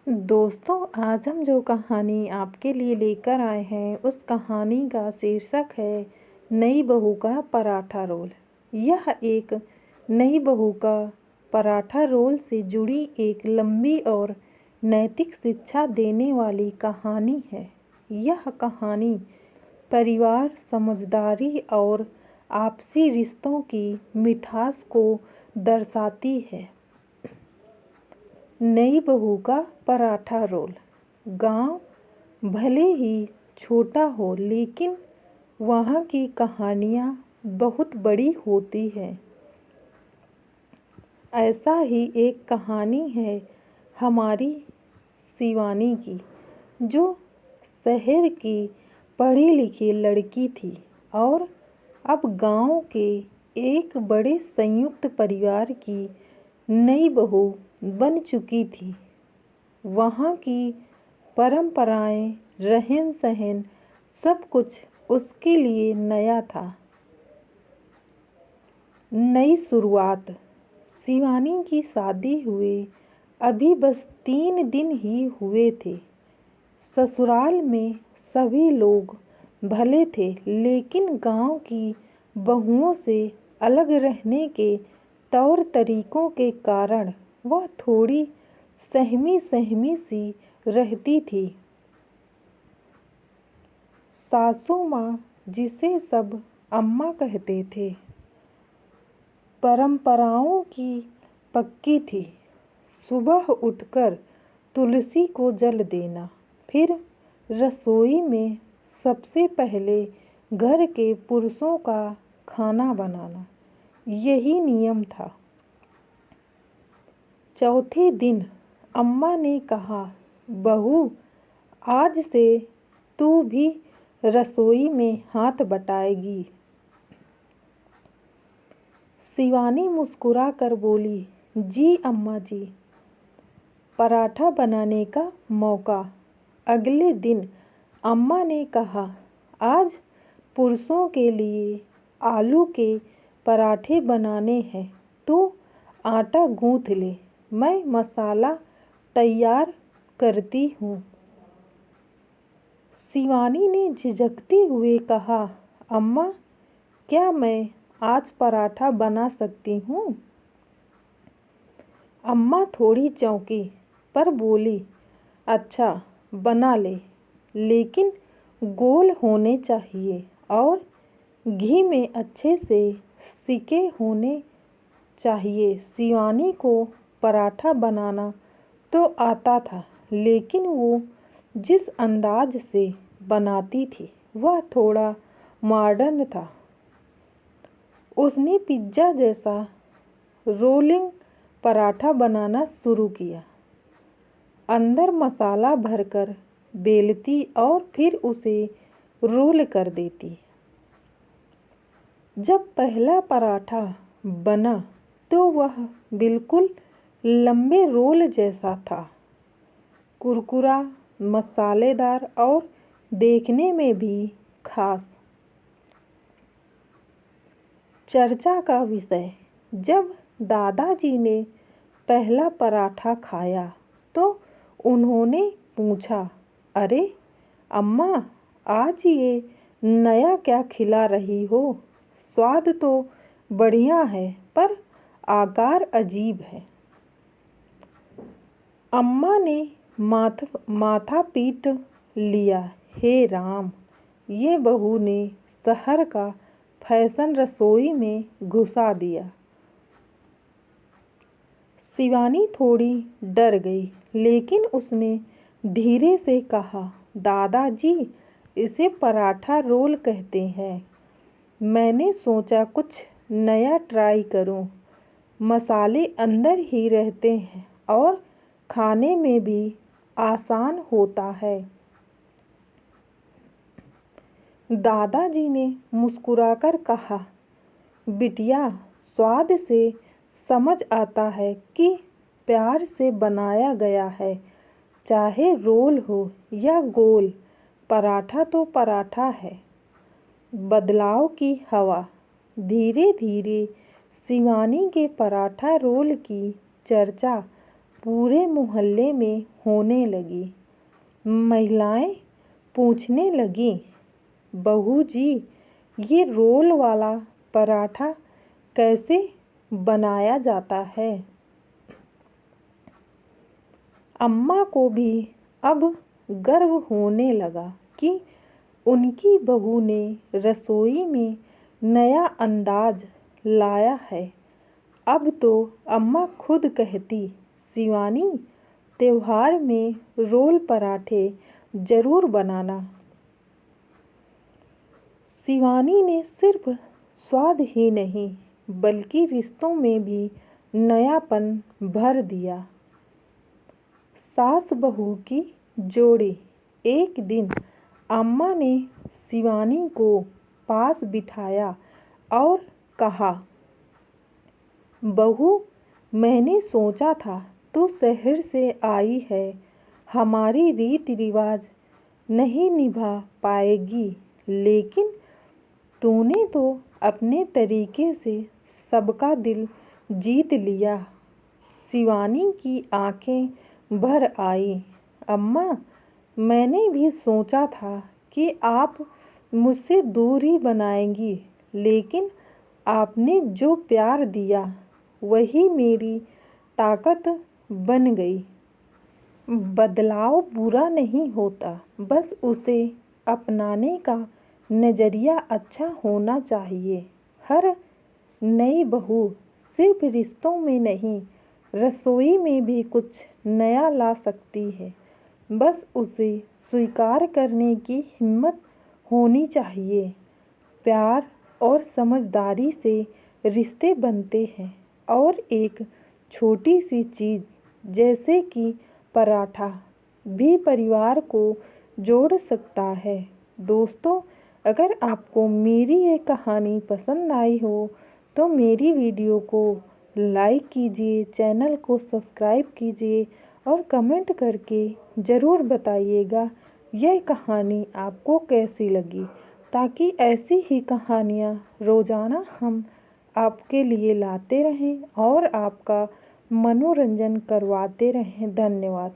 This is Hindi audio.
दोस्तों, आज हम जो कहानी आपके लिए लेकर आए हैं उस कहानी का शीर्षक है नई बहू का पराठा रोल। यह एक नई बहू का पराठा रोल से जुड़ी एक लंबी और नैतिक शिक्षा देने वाली कहानी है। यह कहानी परिवार, समझदारी और आपसी रिश्तों की मिठास को दर्शाती है। नई बहू का पराठा रोल। गांव भले ही छोटा हो, लेकिन वहाँ की कहानियाँ बहुत बड़ी होती हैं। ऐसा ही एक कहानी है हमारी शिवानी की, जो शहर की पढ़ी लिखी लड़की थी और अब गांव के एक बड़े संयुक्त परिवार की नई बहू बन चुकी थी। वहाँ की परंपराएं, रहन सहन, सब कुछ उसके लिए नया था। नई शुरुआत। शिवानी की शादी हुए अभी बस 3 दिन ही हुए थे। ससुराल में सभी लोग भले थे, लेकिन गांव की बहुओं से अलग रहने के तौर तरीकों के कारण वह थोड़ी सहमी सहमी सी रहती थी। सासू माँ, जिसे सब अम्मा कहते थे, परंपराओं की पक्की थी। सुबह उठकर तुलसी को जल देना, फिर रसोई में सबसे पहले घर के पुरुषों का खाना बनाना, यही नियम था। चौथे दिन अम्मा ने कहा, बहू, आज से तू भी रसोई में हाथ बटाएगी। शिवानी मुस्कुरा कर बोली, जी अम्मा जी। पराठा बनाने का मौका। अगले दिन अम्मा ने कहा, आज पुरुषों के लिए आलू के पराठे बनाने हैं, तो आटा गूंथ ले, मैं मसाला तैयार करती हूँ। शिवानी ने झिझकते हुए कहा, अम्मा, क्या मैं आज पराठा बना सकती हूँ? अम्मा थोड़ी चौंकी पर बोली, अच्छा, बना ले, लेकिन गोल होने चाहिए और घी में अच्छे से सिके होने चाहिए। शिवानी को पराठा बनाना तो आता था, लेकिन वो जिस अंदाज से बनाती थी वह थोड़ा मॉडर्न था। उसने पिज्ज़ा जैसा रोलिंग पराठा बनाना शुरू किया। अंदर मसाला भरकर बेलती और फिर उसे रोल कर देती। जब पहला पराठा बना तो वह बिल्कुल लंबे रोल जैसा था, कुरकुरा, मसालेदार और देखने में भी खास। चर्चा का विषय। जब दादाजी ने पहला पराठा खाया तो उन्होंने पूछा, अरे अम्मा, आज ये नया क्या खिला रही हो? स्वाद तो बढ़िया है, पर आकार अजीब है। अम्मा ने माथा पीट लिया, हे राम, ये बहू ने शहर का फैशन रसोई में घुसा दिया। शिवानी थोड़ी डर गई, लेकिन उसने धीरे से कहा, दादाजी, इसे पराठा रोल कहते हैं। मैंने सोचा कुछ नया ट्राई करूं। मसाले अंदर ही रहते हैं और खाने में भी आसान होता है। दादाजी ने मुस्कुराकर कहा, बिटिया, स्वाद से समझ आता है कि प्यार से बनाया गया है। चाहे रोल हो या गोल, पराठा तो पराठा है। बदलाव की हवा। धीरे धीरे शिवानी के पराठा रोल की चर्चा पूरे मोहल्ले में होने लगी। महिलाएं पूछने लगीं, बहू जी, ये रोल वाला पराठा कैसे बनाया जाता है? अम्मा को भी अब गर्व होने लगा कि उनकी बहू ने रसोई में नया अंदाज लाया है। अब तो अम्मा खुद कहती, शिवानी, त्योहार में रोल पराठे ज़रूर बनाना। शिवानी ने सिर्फ स्वाद ही नहीं बल्कि रिश्तों में भी नयापन भर दिया। सास बहू की जोड़ी। एक दिन अम्मा ने शिवानी को पास बिठाया और कहा, बहू, मैंने सोचा था तू शहर से आई है, हमारी रीति रिवाज नहीं निभा पाएगी, लेकिन तूने तो अपने तरीके से सबका दिल जीत लिया। शिवानी की आंखें भर आई। अम्मा, मैंने भी सोचा था कि आप मुझसे दूरी बनाएंगी, लेकिन आपने जो प्यार दिया वही मेरी ताकत बन गई। बदलाव बुरा नहीं होता, बस उसे अपनाने का नज़रिया अच्छा होना चाहिए। हर नई बहू सिर्फ रिश्तों में नहीं, रसोई में भी कुछ नया ला सकती है। बस उसे स्वीकार करने की हिम्मत होनी चाहिए। प्यार और समझदारी से रिश्ते बनते हैं और एक छोटी सी चीज़ जैसे कि पराठा भी परिवार को जोड़ सकता है। दोस्तों, अगर आपको मेरी ये कहानी पसंद आई हो तो मेरी वीडियो को लाइक कीजिए, चैनल को सब्सक्राइब कीजिए और कमेंट करके ज़रूर बताइएगा यह कहानी आपको कैसी लगी, ताकि ऐसी ही कहानियाँ रोज़ाना हम आपके लिए लाते रहें और आपका मनोरंजन करवाते रहें। धन्यवाद।